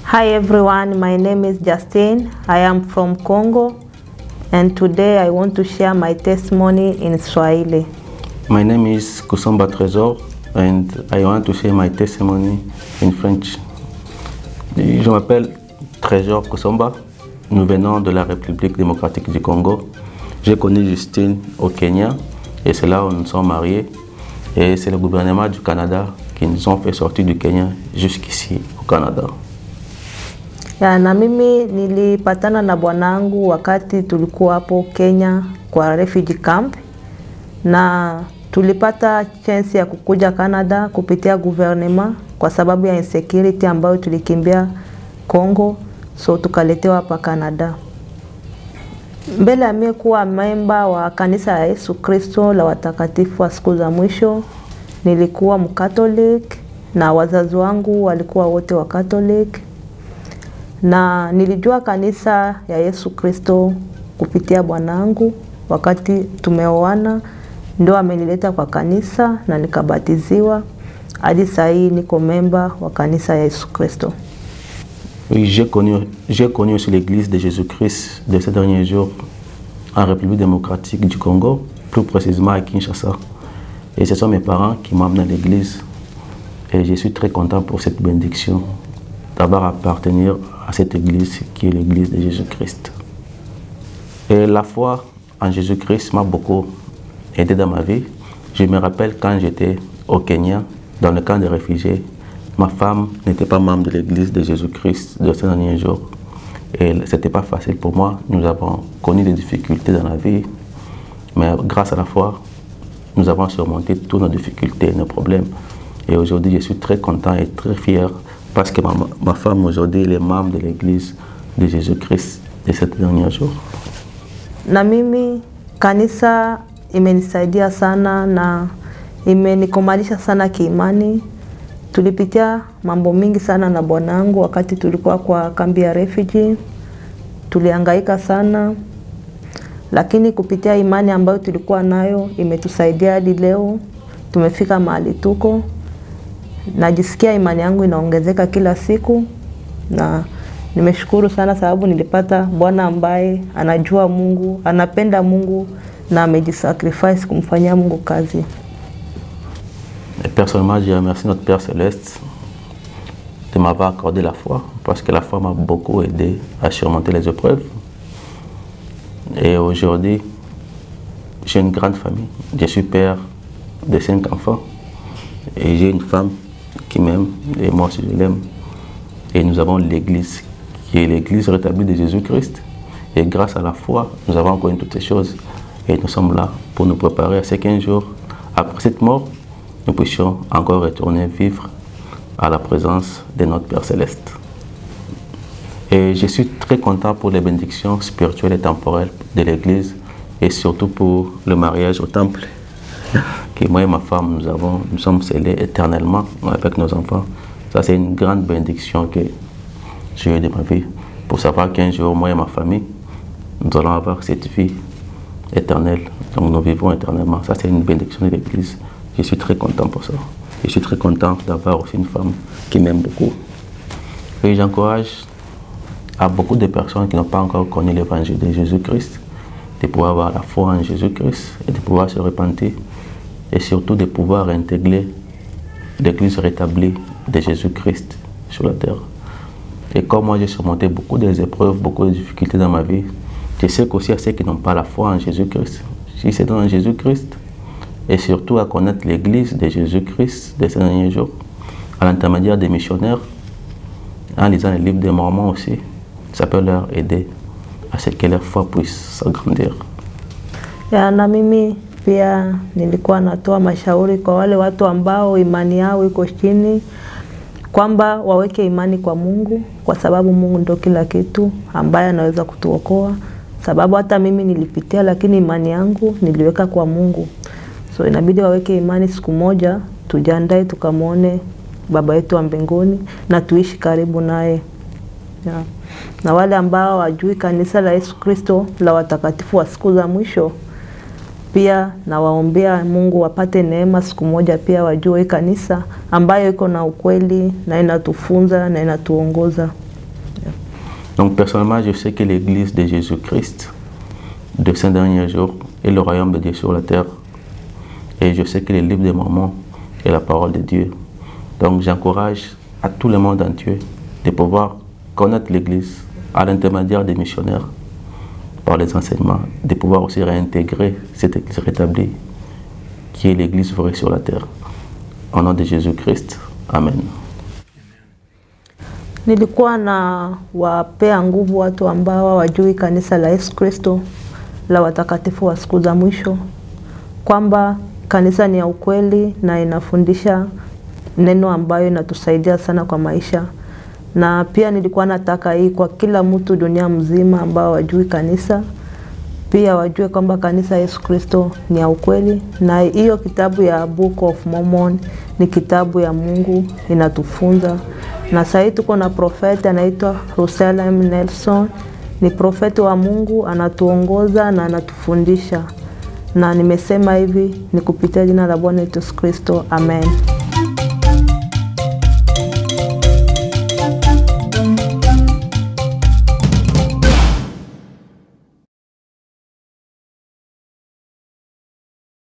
Hi everyone, my name is Justine. I am from Congo, and today I want to share my testimony in Swahili. My name is Kusomba Trésor, and I want to share my testimony in French. Je m'appelle Trésor Kusomba. Nous venons de la République démocratique du Congo. J'ai connu Justine au Kenya, et c'est là où nous sommes mariés. Et c'est le gouvernement du Canada qui nous ont fait sortir du Kenya jusqu'ici au Canada. Na mimi nilipatana na bwanangu wakati tulikuwa hapo Kenya kwa refugee camp, na tulipata chance ya kukuja Canada kupitia gouvernement kwa sababu ya insecurity ambayo tulikimbia Congo, so tukaletewa hapa Canada. Mbele ya mimi kuwa memba wa kanisa ya Yesu Kristo la watakatifu wa siku za mwisho, nilikuwa Mkatoliki na wazazi wangu walikuwa wote wa Catholic. Na nilijua kanisa ya Yesu Kristo kupitia bwanangu. Wakati tumeoana ndio amenileta kwa kanisa na nikabatiziwa. Hadi sasa niko memba wa kanisa ya Yesu Kristo. Oui, j'ai connu aussi l'église de Jésus-Christ de ces derniers jours en République démocratique du Congo, plus précisément à Kinshasa. Et ce sont mes parents qui m'ont amené à l'église. Et je suis très content pour cette bénédiction d'avoir appartenir à cette église qui est l'église de Jésus-Christ. Et la foi en Jésus-Christ m'a beaucoup aidé dans ma vie. Je me rappelle quand j'étais au Kenya, dans le camp des réfugiés, ma femme n'était pas membre de l'église de Jésus-Christ de ces derniers jours. Et ce n'était pas facile pour moi. Nous avons connu des difficultés dans la vie. Mais grâce à la foi, nous avons surmonté toutes nos difficultés et nos problèmes. Et aujourd'hui, je suis très content et très fier parce que ma femme aujourd'hui est membre de l'église de Jésus-Christ de ces derniers jours. Na mimi kanisa imenisaidia sana na imenikomanisha sana kiimani. Tulipitia mambo mingi sana na bwanangu wakati tulikuwa kwa kambi ya refugee. Tulihangaika sana, lakini kupitia imani ambayo tulikuwa nayo imetusaidia hadi leo tumefika mahali tuko. Najisikia imani yangu inaongezeka kila siku, na nimeshukuru sana sababu nilipata bwana ambaye anajua Mungu, anapenda Mungu na amejisacrifice kumfanyia Mungu kazi. Et personnellement, je remercie notre Père Céleste de m'avoir accordé la foi, parce que la foi m'a beaucoup aidé à surmonter les épreuves. Et aujourd'hui, j'ai une grande famille. Je suis père de 5 enfants et j'ai une femme qui m'aime et moi aussi je l'aime. Et nous avons l'église qui est l'église rétablie de Jésus-Christ. Et grâce à la foi, nous avons connu toutes ces choses. Et nous sommes là pour nous préparer à ce qu'un jour, après cette mort, nous puissions encore retourner vivre à la présence de notre Père Céleste. Et je suis très content pour les bénédictions spirituelles et temporelles de l'église et surtout pour le mariage au temple que moi et ma femme nous sommes scellés éternellement avec nos enfants. Ça, c'est une grande bénédiction que j'ai eue de ma vie, pour savoir qu'un jour, moi et ma famille, nous allons avoir cette vie éternelle. Donc nous vivons éternellement. Ça, c'est une bénédiction de l'église. Je suis très content pour ça. Je suis très content d'avoir aussi une femme qui m'aime beaucoup. Et j'encourage à beaucoup de personnes qui n'ont pas encore connu l'évangile de Jésus-Christ de pouvoir avoir la foi en Jésus-Christ et de pouvoir se repentir, et surtout de pouvoir intégrer l'église rétablie de Jésus-Christ sur la terre. Et comme moi j'ai surmonté beaucoup des épreuves, beaucoup de difficultés dans ma vie, je sais qu'aussi à ceux qui n'ont pas la foi en Jésus-Christ, si c'est dans Jésus-Christ, et surtout à connaître l'église de Jésus-Christ de ces derniers jours, à l'intermédiaire des missionnaires, en lisant les livres des Mormons aussi, ça peut leur aider à ce que leur foi puisse s'agrandir. Na mimi pia nilikuwa natoa mashauri kwa wale watu ambao imani yao iko chini, kwamba waweke imani kwa Mungu, kwa sababu Mungu ndio kila kitu ambaye anaweza kutuokoa. Sababu hata mimi nilipitia, lakini imani yangu niliweka kwa Mungu. So inabidi waweke imani, siku moja tujiandae tukamwone baba yetu wa mbinguni na tuishi karibu naye. Na wale ambao wajui kanisa la Yesu Kristo la watakatifu wa siku za mwisho, pia na waombea Mungu wapate neema siku moja pia wajue kanisa ambayo iko na ukweli na inatufunza na inatuongoza. Donc personnellement, je sais que l'Église de Jésus-Christ de ces derniers jours est le royaume de Dieu sur la terre. Et je sais que le livre de Mormon est la parole de Dieu. Donc j'encourage à tout le monde entier de pouvoir connaître l'Église à l'intermédiaire des missionnaires, par les enseignements, de pouvoir aussi réintégrer cette Église rétablie qui est l'Église vraie sur la terre. Au nom de Jésus-Christ, Amen. Nilikuwa na wapea nguvu watu ambao wajui kanisa la Yesu Kristo la watakatifu wa siku za mwisho, kwamba kanisa ni ya ukweli na inafundisha neno ambayo inatusaidia sana kwa maisha. Na pia nilikuwa nataka hii kwa kila mtu dunia mzima ambao wajui kanisa, pia wajue kwamba kanisa Yesu Kristo ni ya ukweli, na hiyo kitabu ya Book of Mormon ni kitabu ya Mungu, inatufunza. Na sasa tuko na profeti anaitwa Russell M. Nelson, ni profeti wa Mungu, anatuongoza na anatufundisha. Na nimesema hivi ni kupitia jina la Bwana Yesu Kristo. Amen.